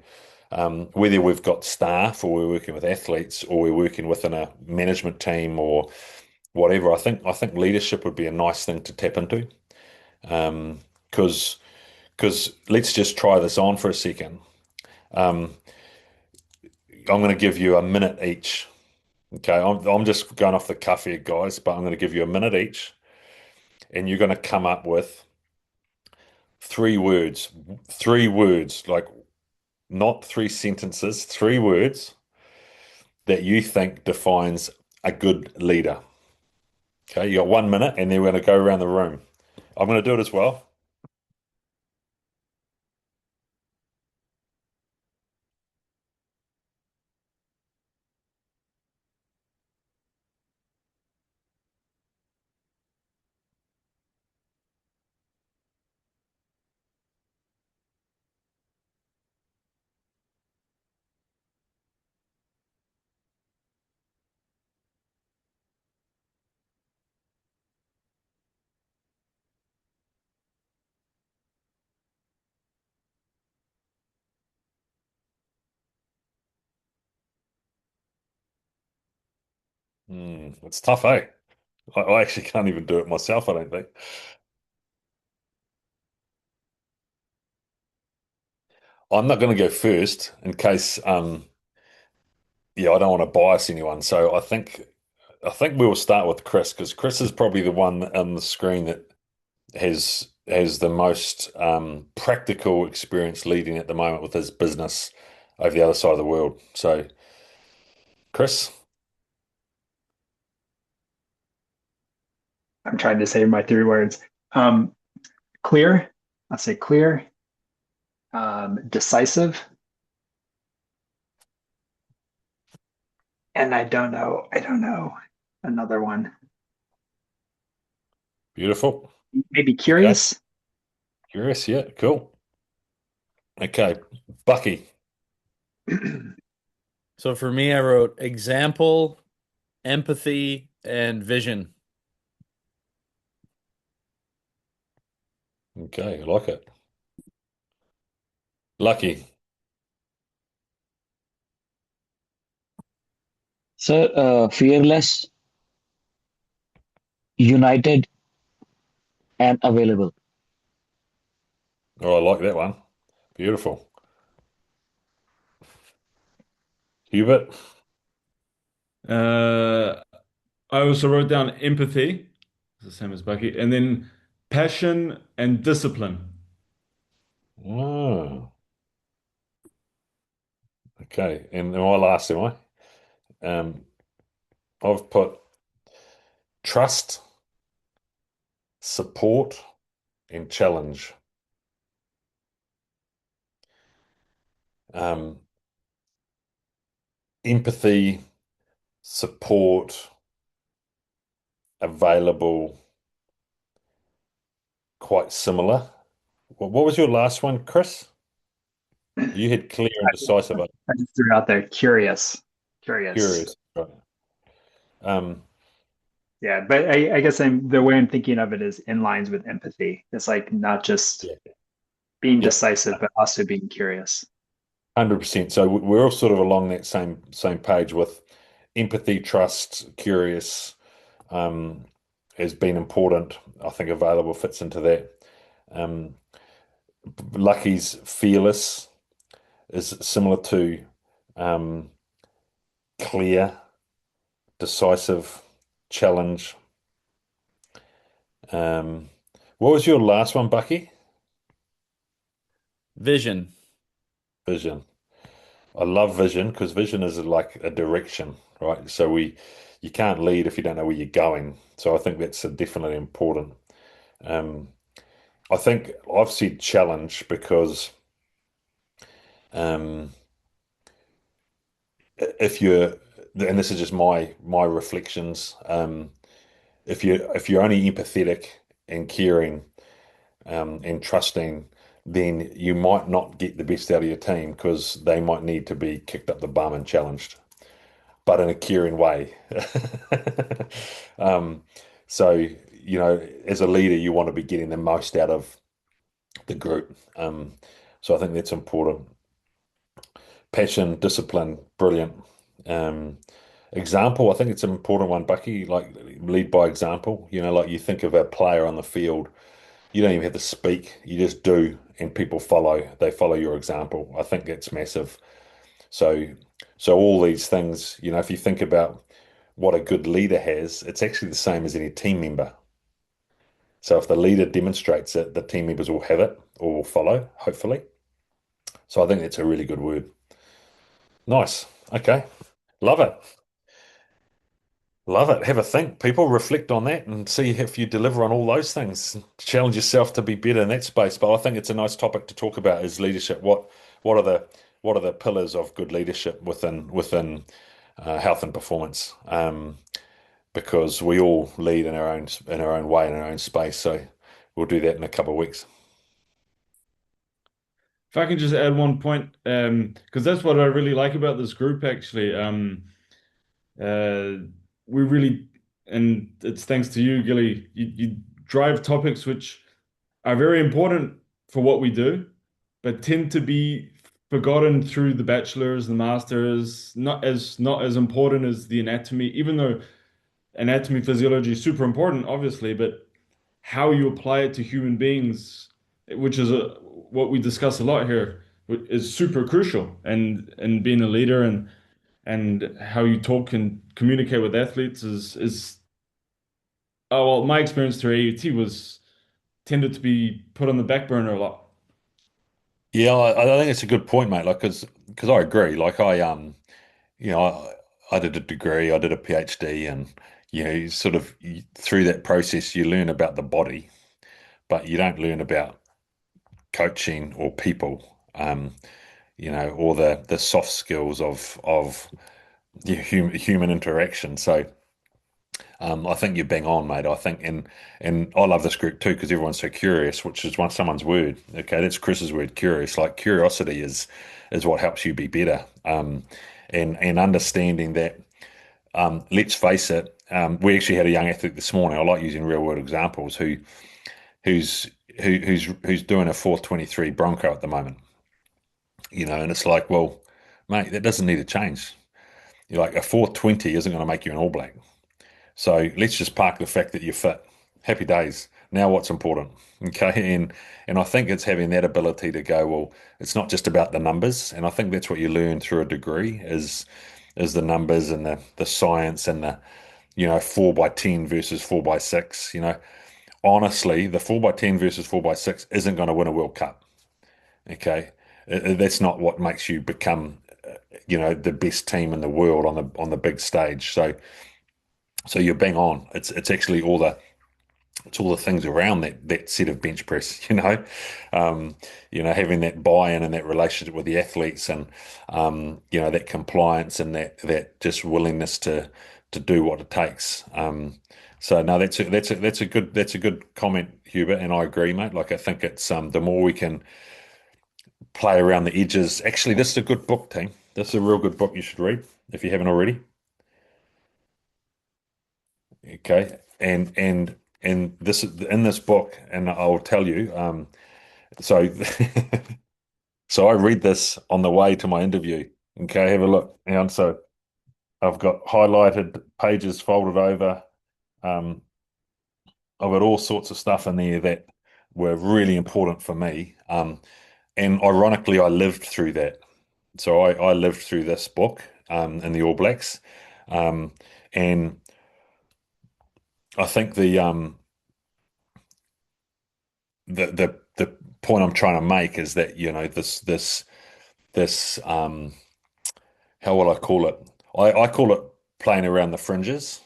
whether we've got staff or we're working with athletes or we're working within a management team or whatever, I think leadership would be a nice thing to tap into. Because let's just try this on for a second. Um, I'm going to give you a minute each. Okay, I'm just going off the cuff here, guys, but I'm going to give you a minute each, and you're going to come up with three words, like not three sentences, 3 words that you think defines a good leader. Okay, you got 1 minute, and then we're going to go around the room. I'm going to do it as well. It's tough, eh? I actually can't even do it myself, I don't think. I'm not going to go first in case, yeah, I don't want to bias anyone. So I think we will start with Chris because Chris is probably the one on the screen that has the most practical experience leading at the moment with his business over the other side of the world. So, Chris, I'm trying to say my 3 words. Um, Clear. I'll say clear. Decisive. And I don't know another one. beautiful. Maybe Okay, curious. curious, yeah, cool. Okay, Bucky. So for me, I wrote example, empathy, and vision. Okay, I like it. Lucky. Sir, fearless, united, and available. Oh, I like that one. Beautiful. Hubert. Uh, I also wrote down empathy, it's the same as Bucky, and then passion and discipline. Oh, okay. And my last, am I? I've put trust, support, and challenge. Um, Empathy, support, available, quite similar. What was your last one, Chris? You had clear and decisive. I just threw out there curious. Curious. Curious. Right. Um, Yeah, but I guess the way I'm thinking of it is in lines with empathy. It's like not just yeah, being yeah, decisive, but also being curious. 100%. So we're all sort of along that same page with empathy, trust, curious, um, has been important. I think available fits into that. Um, Lucky's fearless is similar to um, clear, decisive, challenge. Um, what was your last one, Bucky? Vision. Vision. I love vision because vision is like a direction, right? So you can't lead if you don't know where you're going. So I think that's definitely important. Um, I think I've said challenge because um, if you're, and this is just my reflections, if you're only empathetic and caring and trusting, then you might not get the best out of your team because they might need to be kicked up the bum and challenged, but in a caring way. Um, so, as a leader, you want to be getting the most out of the group. So I think that's important. Passion, discipline, brilliant. Um, Example, I think it's an important one, Bucky. Like lead by example. Like you think of a player on the field, you don't even have to speak, you just do, and people follow. They follow your example. I think that's massive. So, so all these things, if you think about what a good leader has, it's actually the same as any team member. So if the leader demonstrates it, the team members will have it or will follow, hopefully. So I think that's a really good word. Nice. Okay. Love it. Love it. Have a think. People reflect on that and see if you deliver on all those things. Challenge yourself to be better in that space. But I think it's a nice topic to talk about is leadership. What are the pillars of good leadership within health and performance? Because we all lead in our own way in our own space. So we'll do that in a couple of weeks. If I can just add one point, because that's what I really like about this group, actually. Uh, we really, and it's thanks to you, Gilly, you drive topics which are very important for what we do, but tend to be forgotten through the bachelors, the masters, not as important as the anatomy, even though anatomy, physiology is super important, obviously, but how you apply it to human beings, which is what we discuss a lot here, is super crucial. And being a leader and how you talk and communicate with athletes is oh well, my experience through AUT was tended to be put on the back burner a lot. Yeah, I think it's a good point, mate. Like, because I agree. Like, I did a degree, I did a PhD, and through that process, you learn about the body, but you don't learn about coaching or people, or the soft skills of human interaction. So I think you're bang on, mate. I think, and I love this group too because everyone's so curious, which is someone's word. Okay, that's Chris's word, curious. Like curiosity is what helps you be better. And understanding that. Let's face it. We actually had a young athlete this morning. I like using real world examples who's who's doing a 4:23 Bronco at the moment. And it's like, well, mate, that doesn't need to change. You're like a 4:20 isn't going to make you an All Black. So let's just park the fact that you're fit. Happy days. Now what's important? Okay. And I think it's having that ability to go, well, it's not just about the numbers. And I think that's what you learn through a degree is the numbers and the science and the 4x10 versus 4x6. Honestly, the 4x10 versus 4x6 isn't going to win a World Cup. Okay. That's not what makes you become the best team in the world on the big stage. So you're bang on. It's actually all the things around that set of bench press, having that buy-in and that relationship with the athletes and that compliance and that just willingness to do what it takes. So no, that's a good comment, Hubert, and I agree, mate. Like I think it's the more we can play around the edges. Actually, this is a good book, team. This is a real good book you should read if you haven't already. Okay, and this in this book, and I'll tell you. So so I read this on the way to my interview. Okay, have a look. And so I've got highlighted pages folded over. Um, I've got all sorts of stuff in there that were really important for me. And ironically, I lived through that. So I lived through this book in the All Blacks. Um, and I think the point I'm trying to make is that this how will I call it? I call it playing around the fringes,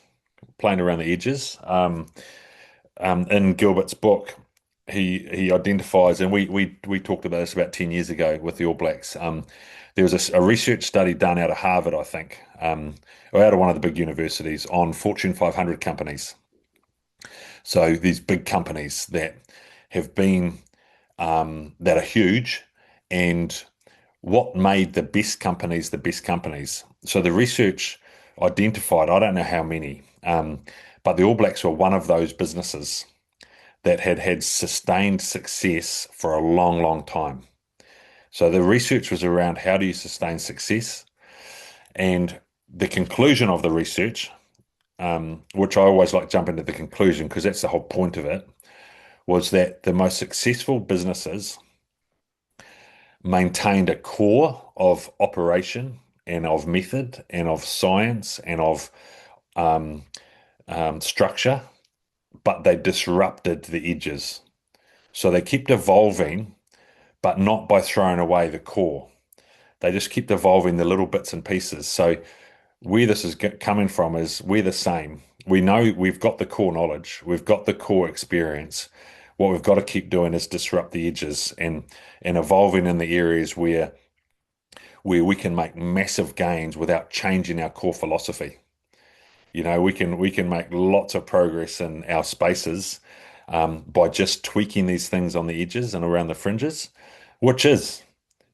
playing around the edges. In Gilbert's book, he identifies, and we talked about this about 10 years ago with the All Blacks. There was a research study done out of Harvard, I think, or out of one of the big universities on Fortune 500 companies. So these big companies that have been that are huge, and what made the best companies the best companies. So the research identified, I don't know how many, but the All Blacks were one of those businesses that had had sustained success for a long, long time. So the research was around how do you sustain success? And the conclusion of the research, which I always like jump into the conclusion because that's the whole point of it, was that the most successful businesses maintained a core of operation and of method and of science and of um, structure, but they disrupted the edges. So they kept evolving, but not by throwing away the core. They just kept evolving the little bits and pieces. So where this is coming from is we're the same. We know we've got the core knowledge, we've got the core experience. What we've got to keep doing is disrupt the edges and evolving in the areas where we can make massive gains without changing our core philosophy. You know, we can make lots of progress in our spaces by just tweaking these things on the edges and around the fringes, which is,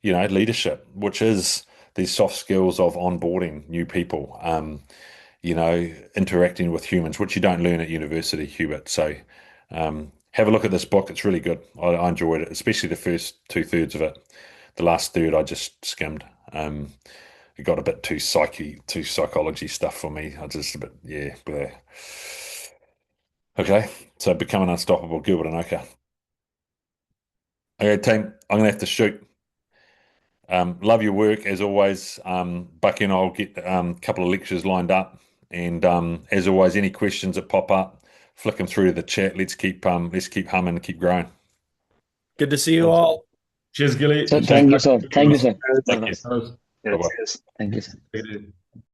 you know, leadership, which is these soft skills of onboarding new people, you know, interacting with humans, which you don't learn at university, Hubert. So have a look at this book. It's really good. I enjoyed it, especially the first two-thirds of it. The last third I just skimmed. It got a bit too psychology stuff for me. I just a bit, yeah. Bleh. Okay, so Becoming Unstoppable, Gilbert Enoka. Okay, team, I'm gonna have to shoot. Love your work as always. Bucky and I'll get a couple of lectures lined up, and as always, any questions that pop up, flick them through to the chat. Let's keep humming and keep growing. Good to see you all. Cheers, Gilly. So thank you, sir. Thank you, sir. Thank you. Cheers. Yes, Bye-bye. yes. Thank you, sir. Take it easy.